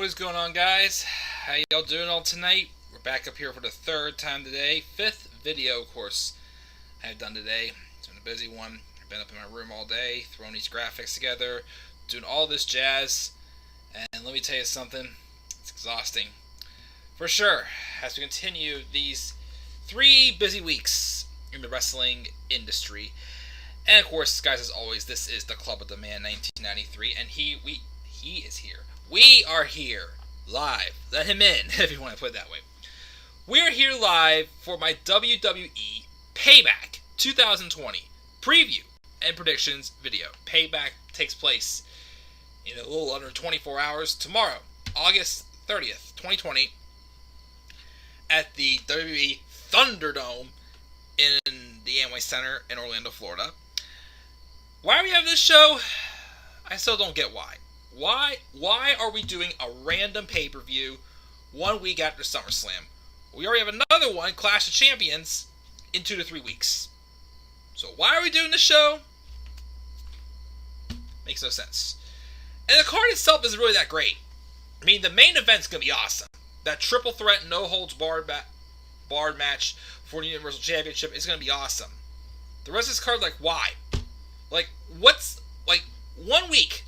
What is going on, guys? How y'all doing all tonight? We're back up here for the third time today. Fifth video, of course, I've done today. It's been a busy one. I've been up in my room all day, throwing these graphics together, doing all this jazz. And let me tell you something, it's exhausting. For sure, as we continue these 3 busy weeks in the wrestling industry. And of course, guys, as always, this is the Club of the Man 1993, and he is here. We are here live. Let him in, if you want to put it that way. We're here live for my WWE Payback 2020 preview and predictions video. Payback takes place in a little under 24 hours tomorrow, August 30th, 2020, at the WWE Thunderdome in the Amway Center in Orlando, Florida. Why we have this show, I still don't get why. Why are we doing a random pay-per-view 1 week after SummerSlam? We already have another one, Clash of Champions, in 2 to 3 weeks. So why are we doing this show? Makes no sense. And the card itself isn't really that great. I mean, the main event's going to be awesome. That triple threat, no-holds-barred match for the Universal Championship is going to be awesome. The rest of this card, why? 1 week,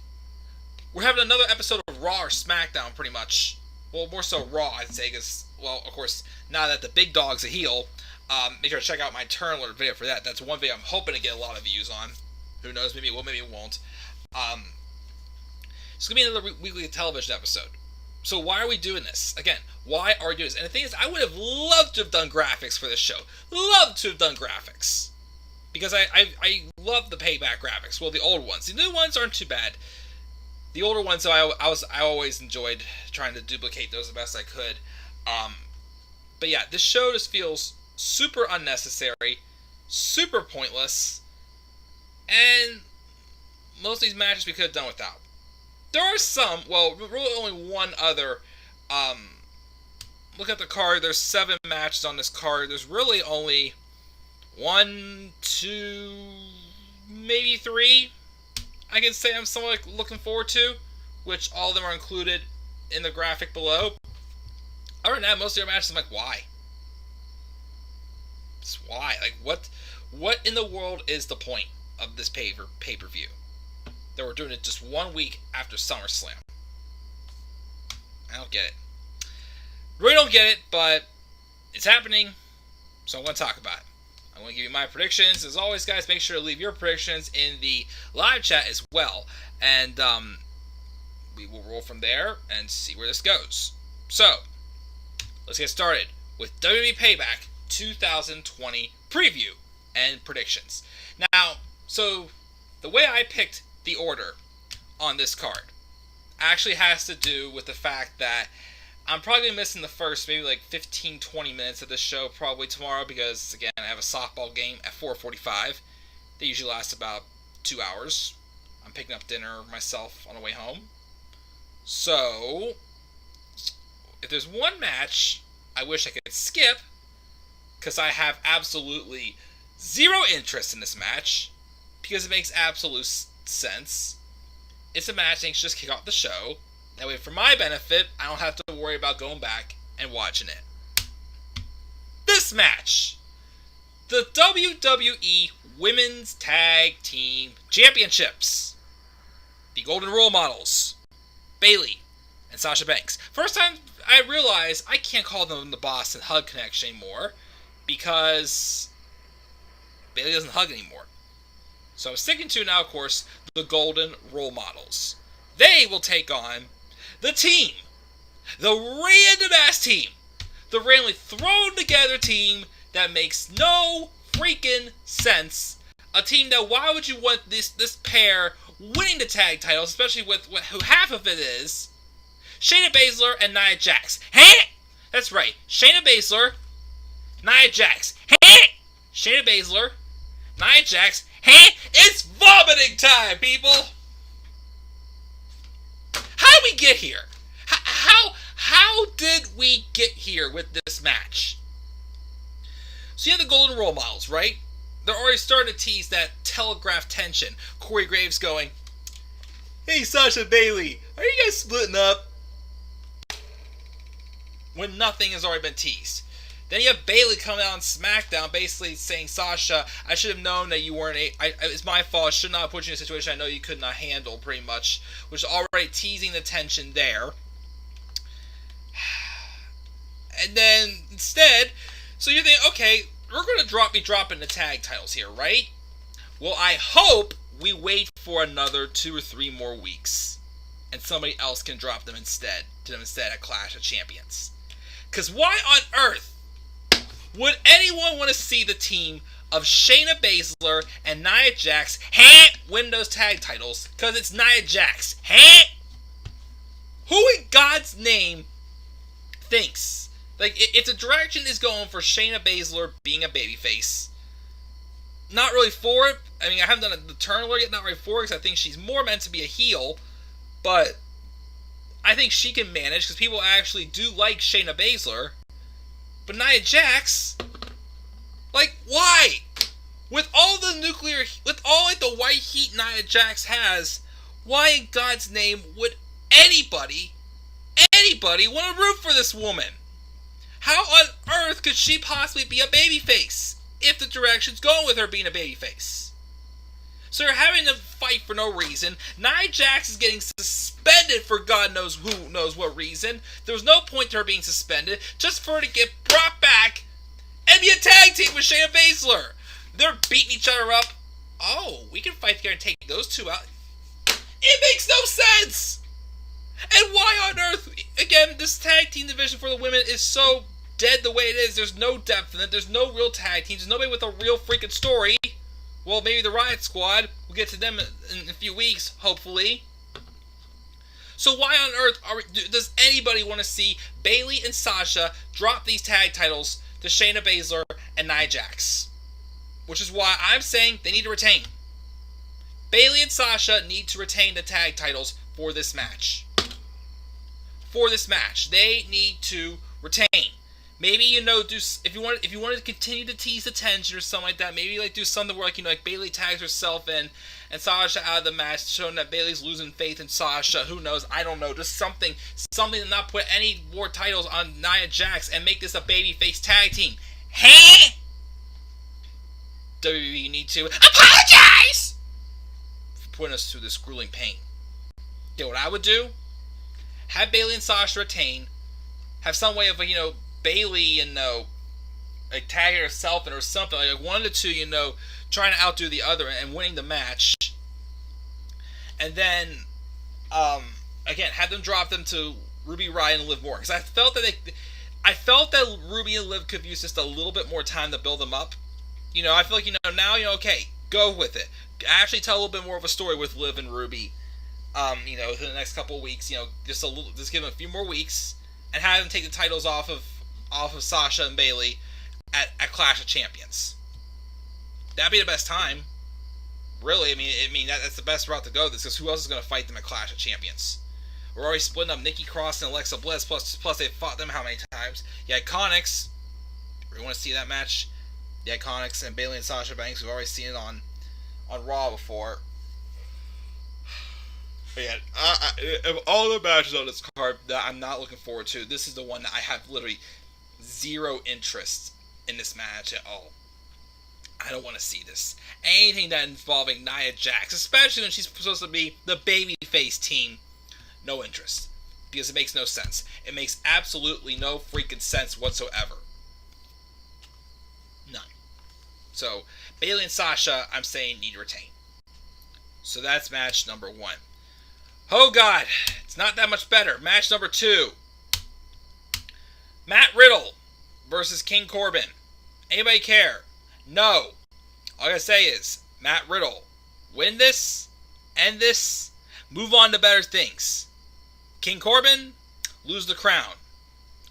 we're having another episode of Raw or SmackDown, pretty much. Well, more so Raw, I'd say, because, well, of course, now that the big dog's a heel, make sure to check out my turn alert video for that. That's one video I'm hoping to get a lot of views on. Who knows, maybe it will, maybe it won't. It's going to be another weekly television episode. So why are we doing this? Again, why are we doing this? And the thing is, I would have loved to have done graphics for this show. Loved to have done graphics. Because I love the Payback graphics. Well, the old ones. The new ones aren't too bad. The older ones, I always enjoyed trying to duplicate those the best I could. But yeah, this show just feels super unnecessary, super pointless, and most of these matches we could have done without. There are some, well, really only one other. Look at the card. There's 7 matches on this card. There's really only 1, 2, maybe 3 I can say I'm somewhat looking forward to, which all of them are included in the graphic below. Other than that, most of their matches, I'm like, why? Just why? What in the world is the point of this pay-per-view? That we're doing it just 1 week after SummerSlam. I don't get it. Really don't get it, but it's happening, so I'm going to talk about it. I'm going to give you my predictions. As always, guys, make sure to leave your predictions in the live chat as well. And we will roll from there and see where this goes. So, let's get started with WWE Payback 2020 preview and predictions. Now, so the way I picked the order on this card actually has to do with the fact that I'm probably missing the first maybe 15-20 minutes of this show probably tomorrow because, again, I have a softball game at 4:45. They usually last about 2 hours. I'm picking up dinner myself on the way home. So, if there's one match I wish I could skip, because I have absolutely zero interest in this match, because it makes absolute sense, it's a match that should just kick off the show. That way, for my benefit, I don't have to worry about going back and watching it. This match, the WWE Women's Tag Team Championships, the Golden Role Models, Bayley and Sasha Banks. First time I realized I can't call them the Boston Hug Connection anymore because Bayley doesn't hug anymore. So I'm sticking to now, of course, the Golden Role Models. They will take on the team, the random-ass team, the randomly thrown-together team that makes no freaking sense. A team that, why would you want this pair winning the tag titles, especially with who half of it is? Shayna Baszler and Nia Jax. That's right, Shayna Baszler, Nia Jax. Shayna Baszler, Nia Jax. It's vomiting time, people! How did we get here? How did we get here with this match? So you have the Golden Role Models, right? They're already starting to tease that telegraph tension. Corey Graves going, "Hey, Sasha Bayley, are you guys splitting up?" when nothing has already been teased. Then you have Bayley coming out on SmackDown basically saying, Sasha, I should have known that you weren't it's my fault. I should not have put you in a situation I know you could not handle, pretty much. Which is already teasing the tension there. And then, instead, so you're thinking, okay, we're going to be dropping the tag titles here, right? Well, I hope we wait for another 2 or 3 more weeks. And somebody else can drop them instead at Clash of Champions. Because why on earth would anyone want to see the team of Shayna Baszler and Nia Jax win those tag titles? Because it's Nia Jax. Who in God's name thinks, like, if the direction is going for Shayna Baszler being a babyface, not really for it. I mean, I haven't done the turn alert yet, not really for it, because I think she's more meant to be a heel, but I think she can manage, because people actually do like Shayna Baszler. But Nia Jax, like, why? With all the the white heat Nia Jax has, why in God's name would anybody want to root for this woman? How on earth could she possibly be a babyface if the direction's going with her being a babyface? So you're having to fight for no reason. Nia Jax is getting suspended for God knows who knows what reason. There was no point to her being suspended, just for her to get brought back and be a tag team with Shayna Baszler. They're beating each other up. Oh, we can fight together and take those two out. It makes no sense! And why on earth, again, this tag team division for the women is so dead the way it is. There's no depth in it. There's no real tag teams. There's nobody with a real freaking story. Well, maybe the Riot Squad. We'll get to them in a few weeks, hopefully. So why on earth does anybody want to see Bayley and Sasha drop these tag titles to Shayna Baszler and Nia Jax? Which is why I'm saying they need to retain. Bayley and Sasha need to retain the tag titles for this match. They need to retain. Maybe, if you wanted to continue to tease the tension or something like that, maybe do something where like Bayley tags herself in and Sasha out of the match, showing that Bayley's losing faith in Sasha. Who knows? I don't know. Just something to not put any more titles on Nia Jax and make this a babyface tag team. WWE need to apologize for putting us through this grueling pain. You know what I would do? Have Bayley and Sasha retain. Have some way of Bayley and tagging herself in or something, like one of the two, trying to outdo the other and winning the match. And then, again, have them drop them to Ruby Riott and Liv Morgan, because I felt that Ruby and Liv could use just a little bit more time to build them up. I feel like now okay, go with it. Actually, tell a little bit more of a story with Liv and Ruby. Within the next couple of weeks, just give them a few more weeks and have them take the titles off of Sasha and Bayley at Clash of Champions. That'd be the best time. Really, I mean that's the best route to go. This because who else is going to fight them at Clash of Champions? We're already splitting up Nikki Cross and Alexa Bliss. Plus they've fought them how many times? The Iconics. We want to see that match. The Iconics and Bayley and Sasha Banks. We've already seen it on Raw before. But yeah, of all the matches on this card that I'm not looking forward to, this is the one that I have literally zero interest in this match at all. I don't want to see this. Anything that involving Nia Jax, especially when she's supposed to be the babyface team, no interest. Because it makes no sense. It makes absolutely no freaking sense whatsoever. None. So, Bayley and Sasha, I'm saying, need to retain. So that's match number 1. Oh God, it's not that much better. Match number 2. Matt Riddle versus King Corbin. Anybody care? No. All I gotta say is, Matt Riddle, win this, end this, move on to better things. King Corbin, lose the crown.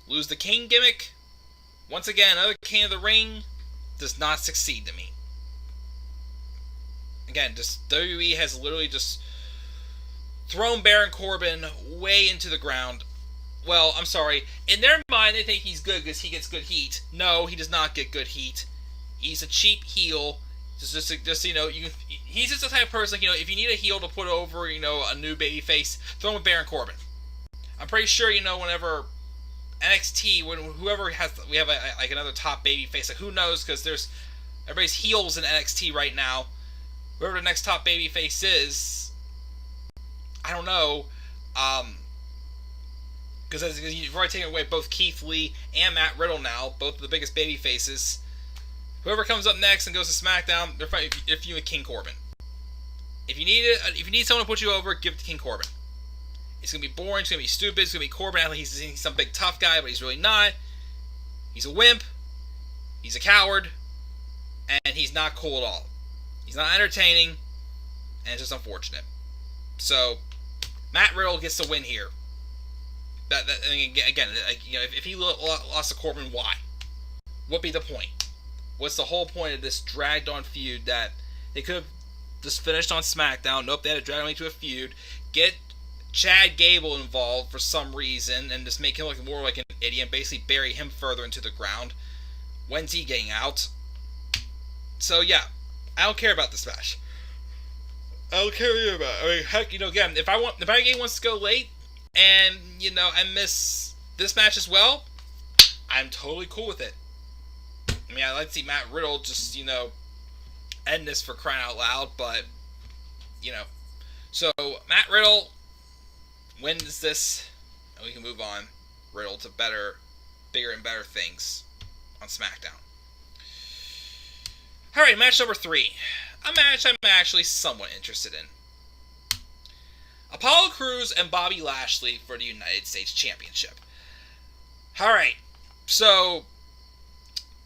Lose the king gimmick. Once again, another king of the ring does not succeed to me. Again, just WWE has literally just thrown Baron Corbin way into the ground. Well, I'm sorry. In their mind, they think he's good because he gets good heat. No, he does not get good heat. He's a cheap heel. He's just the type of person, if you need a heel to put over, a new babyface, throw him with Baron Corbin. I'm pretty sure, whenever NXT, when whoever has, we have like another top baby face. Like, who knows? Because everybody's heels in NXT right now. Whoever the next top baby face is, I don't know. Because you've already taken away both Keith Lee and Matt Riddle now, both of the biggest baby faces. Whoever comes up next and goes to SmackDown, they're fighting if you with King Corbin. If you need someone to put you over, give it to King Corbin. It's gonna be boring. It's gonna be stupid. It's gonna be Corbin. He's some big tough guy, but he's really not. He's a wimp. He's a coward, and he's not cool at all. He's not entertaining, and it's just unfortunate. So, Matt Riddle gets the win here. Again, if he lost to Corbin, why? What'd be the point? What's the whole point of this dragged-on feud that they could have just finished on SmackDown? Nope, they had to drag him into a feud. Get Chad Gable involved for some reason and just make him look more like an idiot and basically bury him further into the ground. When's he getting out? So, yeah, I don't care about this match. I don't care about it. I mean, heck, again, if our game wants to go late and, I miss this match as well, I'm totally cool with it. I mean, I'd like to see Matt Riddle just, end this for crying out loud, but, So, Matt Riddle wins this, and we can move on, Riddle, to bigger and better things on SmackDown. Alright, match number 3. A match I'm actually somewhat interested in. Apollo Crews and Bobby Lashley for the United States Championship. Alright, so,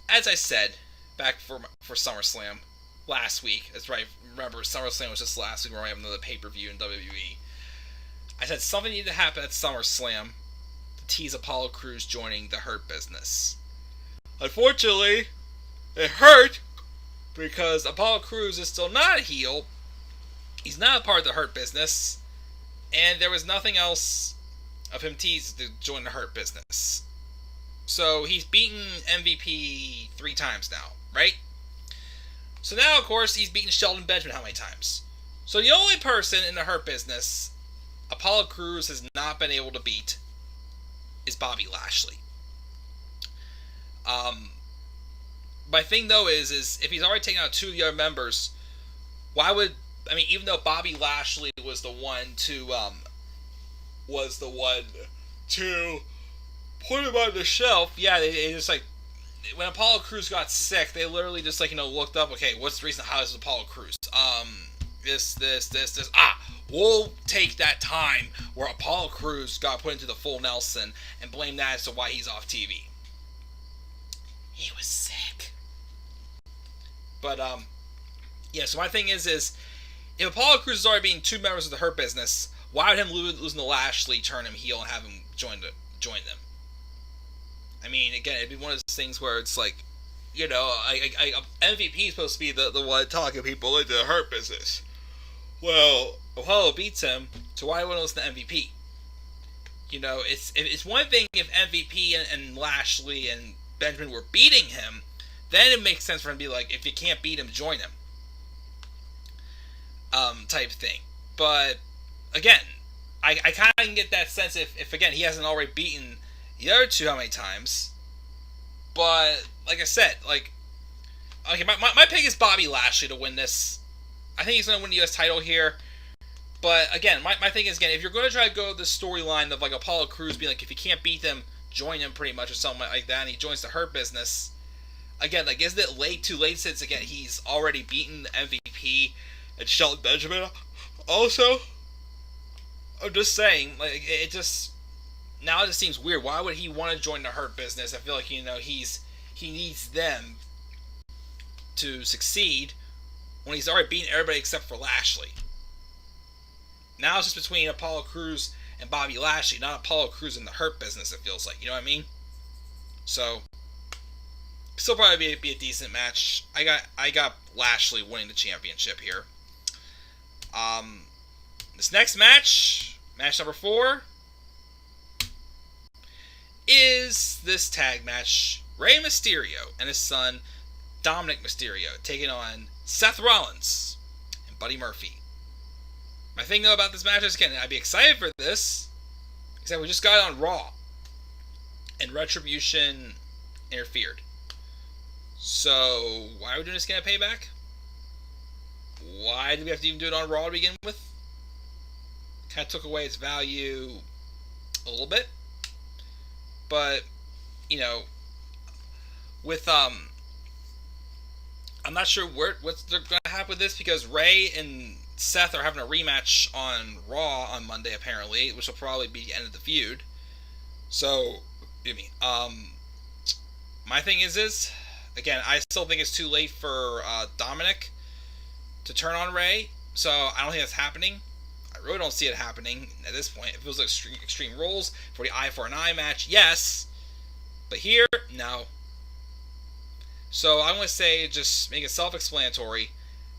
as I said, back for SummerSlam last week, that's right, remember, SummerSlam was just last week, where we have another pay-per-view in WWE. I said something needed to happen at SummerSlam to tease Apollo Crews joining the Hurt Business. Unfortunately, it hurt, because Apollo Crews is still not a heel. He's not a part of the Hurt Business. And there was nothing else of him teased to join the Hurt Business. So he's beaten MVP 3 times now, right? So now, of course, he's beaten Shelton Benjamin how many times? So the only person in the Hurt Business Apollo Crews has not been able to beat is Bobby Lashley. My thing, though, is if he's already taken out 2 of the other members, why would... I mean, even though Bobby Lashley was the one to put him on the shelf, yeah, they just, like... When Apollo Crews got sick, they literally just, like, looked up, okay, what's the reason how this is Apollo Crews? This. We'll take that time where Apollo Crews got put into the full Nelson and blame that as to why he's off TV. He was sick. But, yeah, so my thing is if Apollo Crews is already being 2 members of the Hurt Business, why would him losing to Lashley turn him heel and have him join them? I mean, again, it'd be one of those things where it's like, MVP is supposed to be the one talking to people into the Hurt Business. Well, Apollo beats him, so why wouldn't listen to MVP? It's one thing if MVP and Lashley and Benjamin were beating him, then it makes sense for him to be like, if you can't beat him, join him. Type thing. But, again, I kind of can get that sense if again, he hasn't already beaten the other 2 how many times. But, like I said, okay, my pick is Bobby Lashley to win this. I think he's going to win the U.S. title here. But, again, my thing is, again, if you're going to try to go the storyline of, Apollo Crews being if you can't beat them, join him pretty much or something like that, and he joins the Hurt Business, again, isn't it too late since, again, he's already beaten the MVP and Shelton Benjamin also? I'm just saying, it just... Now it just seems weird. Why would he want to join the Hurt Business? I feel like, he needs them to succeed when he's already beaten everybody except for Lashley. Now it's just between Apollo Crews and Bobby Lashley, not Apollo Crews and the Hurt Business, it feels like. You know what I mean? So, still probably be a decent match. I got Lashley winning the championship here. This next match number 4, is this tag match. Rey Mysterio and his son, Dominic Mysterio, taking on Seth Rollins and Buddy Murphy. My thing, though, about this match is, again, I'd be excited for this, except we just got it on Raw. and Retribution interfered. So, why are we doing this again at Payback? Why do we have to even do it on Raw to begin with? Kind of took away its value a little bit. But, you know, with, I'm not sure what's going to happen with this, because Ray and Seth are having a rematch on Raw on Monday, apparently, which will probably be the end of the feud. So, excuse me. My thing is, again, I still think it's too late for Dominic to turn on Ray, so I don't think that's happening. I really don't see it happening at this point. It feels like extreme rules for the eye for an eye match, yes, but here, no. So I'm going to say, just make it self-explanatory.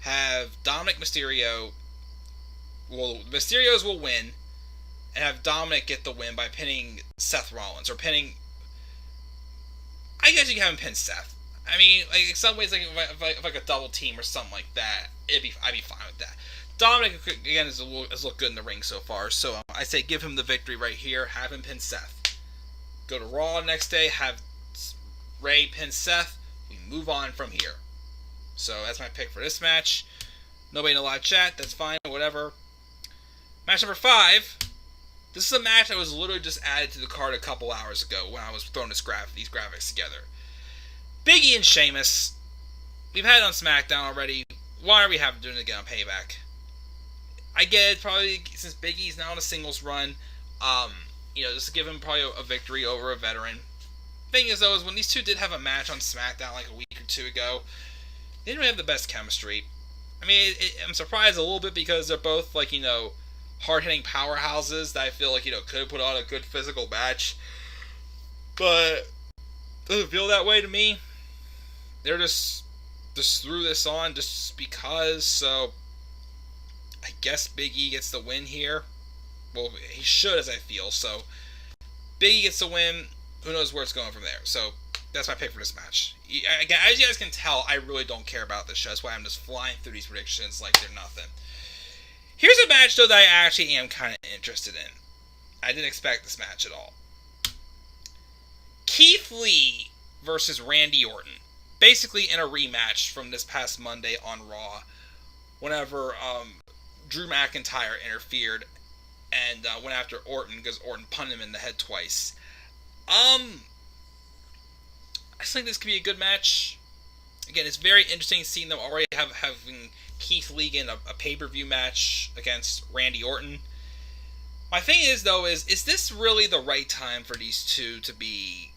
Have Dominic Mysterio, well, Mysterios will win, and have Dominic get the win by pinning Seth Rollins, or pinning, I guess you can have him pin Seth. I mean, like, in some ways, like if like a double team or something like that, I'd be fine with that. Dominic, again, has looked good in the ring so far, so I say give him the victory right here, have him pin Seth. Go to Raw next day, have Ray pin Seth, we move on from here. So that's my pick for this match. Nobody in the live chat, that's fine, whatever. Match number 5. This is a match that was literally just added to the card a couple hours ago when I was throwing these graphics together. Big E and Sheamus. We've had it on SmackDown already. Why are we having to do it again on Payback? I get it, probably since Big E's now on a singles run. Just to give him probably a victory over a veteran. Thing is, though, is when these two did have a match on SmackDown like a week or two ago, they didn't really have the best chemistry. I mean, I'm surprised a little bit because they're both, like, hard-hitting powerhouses that I feel like, could have put on a good physical match. But it doesn't feel that way to me. They're just threw this on just because, so I guess Big E gets the win here. Well, he should, as I feel, so Big E gets the win. Who knows where it's going from there. So that's my pick for this match. Again, as you guys can tell, I really don't care about this show. That's why I'm just flying through these predictions like they're nothing. Here's a match, though, that I actually am kind of interested in. I didn't expect this match at all. Keith Lee versus Randy Orton. Basically in a rematch from this past Monday on Raw, whenever Drew McIntyre interfered and went after Orton because Orton punted him in the head twice. I just think this could be a good match. Again, it's very interesting seeing them already having Keith Lee in a pay-per-view match against Randy Orton. My thing is, though, is this really the right time for these two to be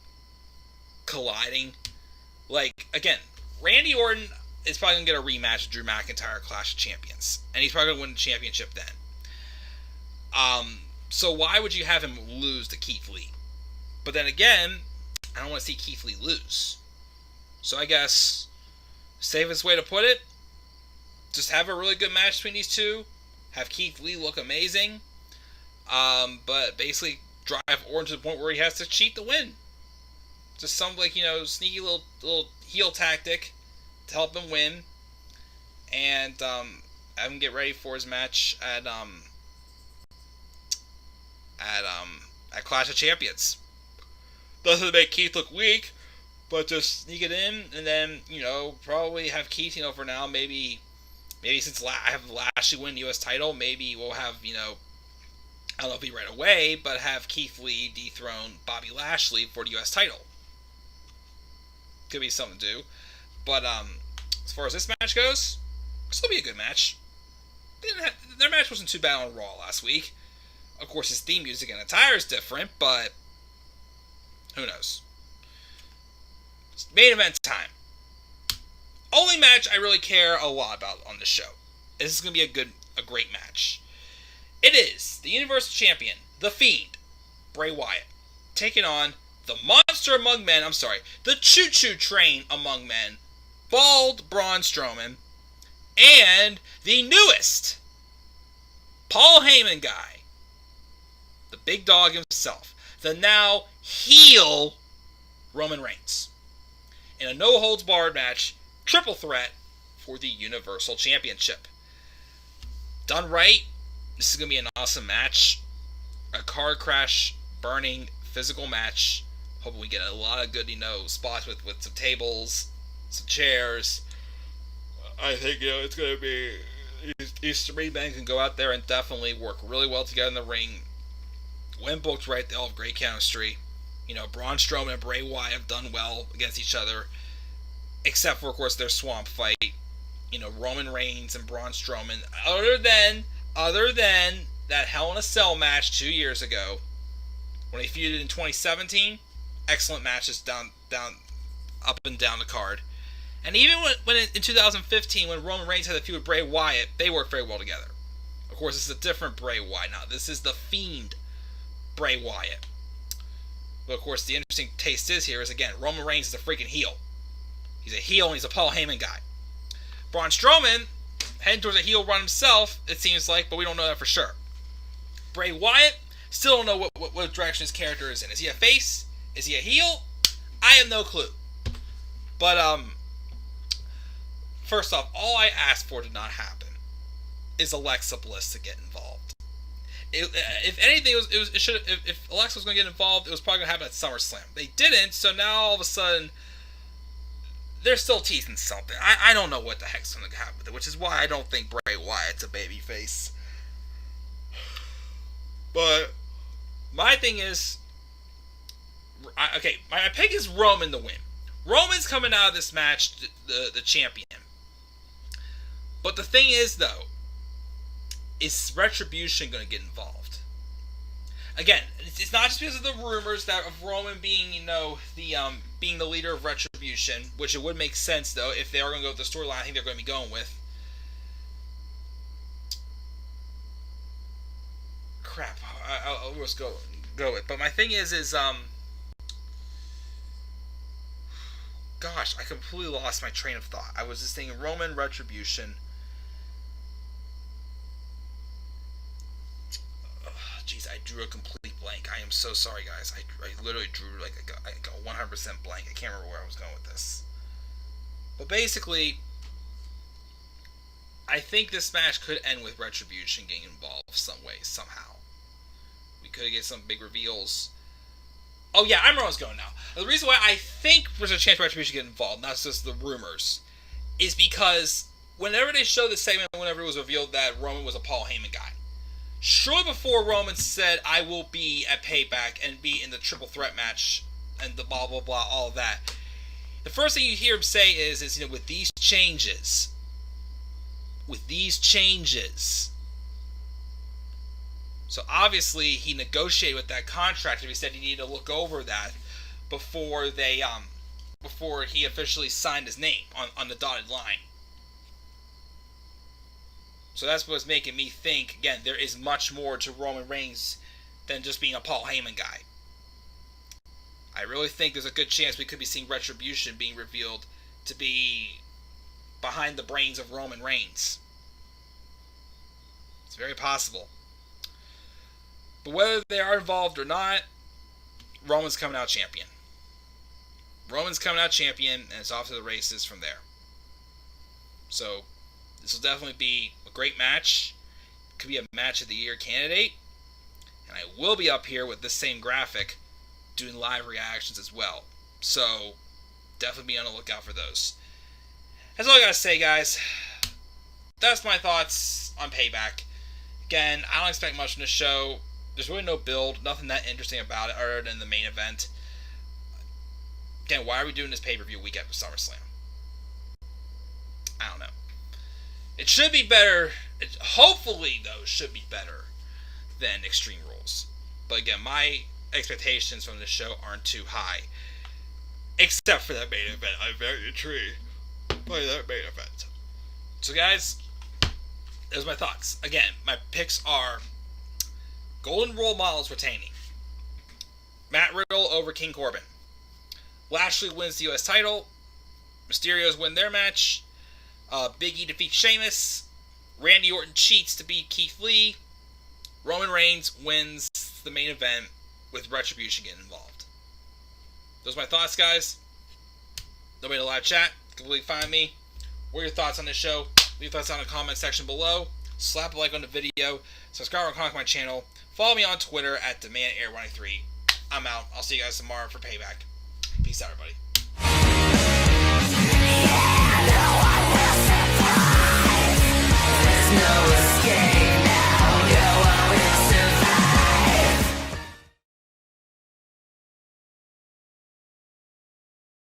colliding? Like, again, Randy Orton is probably going to get a rematch with Drew McIntyre at Clash of Champions. And he's probably going to win the championship then. So why would you have him lose to Keith Lee? But then again, I don't want to see Keith Lee lose. So I guess, safest way to put it, just have a really good match between these two. Have Keith Lee look amazing. But basically drive Orton to the point where he has to cheat to win. Just some, sneaky little heel tactic to help him win. And have him get ready for his match at Clash of Champions. Doesn't make Keith look weak, but just sneak it in, and then, probably have Keith, for now, maybe since I have Lashley win the U.S. title, maybe we'll have, I don't know if he right away, but have Keith Lee dethrone Bobby Lashley for the U.S. title. Could be something to do. But as far as this match goes, it'll still be a good match. Their match wasn't too bad on Raw last week. Of course, his theme music and attire is different, but who knows? Main event time. Only match I really care a lot about on this show. This is going to be a great match. It is the Universal Champion, The Fiend, Bray Wyatt, taking on the monster among men, the choo-choo train among men, Bald Braun Strowman, and the newest Paul Heyman guy, the big dog himself, the now heel Roman Reigns, in a no-holds-barred match, triple threat for the Universal Championship. Done right, this is going to be an awesome match. A car crash, burning, physical match. Hoping we get a lot of good, spots with some tables, some chairs. I think, it's going to be... These three men can go out there and definitely work really well together in the ring. When booked right, they all have great chemistry. Braun Strowman and Bray Wyatt have done well against each other. Except for, of course, their swamp fight. Roman Reigns and Braun Strowman. Other than that Hell in a Cell match 2 years ago, when they feuded in 2017, excellent matches up and down the card. And even when in 2015, when Roman Reigns had a feud with Bray Wyatt, they worked very well together. Of course, this is a different Bray Wyatt now. This is the Fiend Bray Wyatt. But of course, the interesting taste is again, Roman Reigns is a freaking heel. He's a heel and he's a Paul Heyman guy. Braun Strowman, heading towards a heel run himself, it seems like, but we don't know that for sure. Bray Wyatt, still don't know what direction his character is in. Is he a face? Is he a heel? I have no clue. But, first off, all I asked for did not happen. Is Alexa Bliss to get involved. If anything, if Alexa was going to get involved, it was probably going to happen at SummerSlam. They didn't, so now all of a sudden, they're still teasing something. I don't know what the heck's going to happen with it, which is why I don't think Bray Wyatt's a babyface. But my thing is, my pick is Roman to win. Roman's coming out of this match the champion. But the thing is, though, is Retribution going to get involved? Again, it's not just because of the rumors that of Roman being, being the leader of Retribution, which it would make sense, though, if they are going to go with the storyline I think they're going to be going with. Crap, I'll just go with. But my thing is, gosh, I completely lost my train of thought. I was just thinking Roman, Retribution. Jeez, I drew a complete blank. I am so sorry, guys. I literally drew like a 100% blank. I can't remember where I was going with this. But basically, I think this match could end with Retribution getting involved some way, somehow. We could get some big reveals. Oh yeah, I remember where I was going now. The reason why I think there's a chance Retribution get involved, not just the rumors, is because whenever they showed this segment, whenever it was revealed that Roman was a Paul Heyman guy, shortly before Roman said, I will be at Payback and be in the triple threat match and the blah blah blah, all of that, the first thing you hear him say is with these changes, so obviously he negotiated with that contractor. He said he needed to look over that before he officially signed his name on the dotted line. So that's what's making me think, again, there is much more to Roman Reigns than just being a Paul Heyman guy. I really think there's a good chance we could be seeing Retribution being revealed to be behind the brains of Roman Reigns. It's very possible. But whether they are involved or not, Roman's coming out champion. Roman's coming out champion, and it's off to the races from there. So, this will definitely be a great match. It could be a match of the year candidate. And I will be up here with this same graphic doing live reactions as well. So, definitely be on the lookout for those. That's all I gotta say, guys. That's my thoughts on Payback. Again, I don't expect much from this show. There's really no build, nothing that interesting about it other than the main event. Again, why are we doing this pay-per-view week after SummerSlam? I don't know. It should be better. Hopefully, though, should be better than Extreme Rules. But again, my expectations from this show aren't too high. Except for that main event. I'm very intrigued by that main event. So, guys, those are my thoughts. Again, my picks are Golden Role Models retaining. Matt Riddle over King Corbin. Lashley wins the U.S. title. Mysterios win their match. Big E defeats Sheamus. Randy Orton cheats to beat Keith Lee. Roman Reigns wins the main event with Retribution getting involved. Those are my thoughts, guys. Nobody in the live chat. Completely fine me. What are your thoughts on this show? Leave your thoughts down in the comment section below. Slap a like on the video. Subscribe or comment on my channel. Follow me on Twitter at DemandAir193. I'm out. I'll see you guys tomorrow for Payback. Peace out, everybody.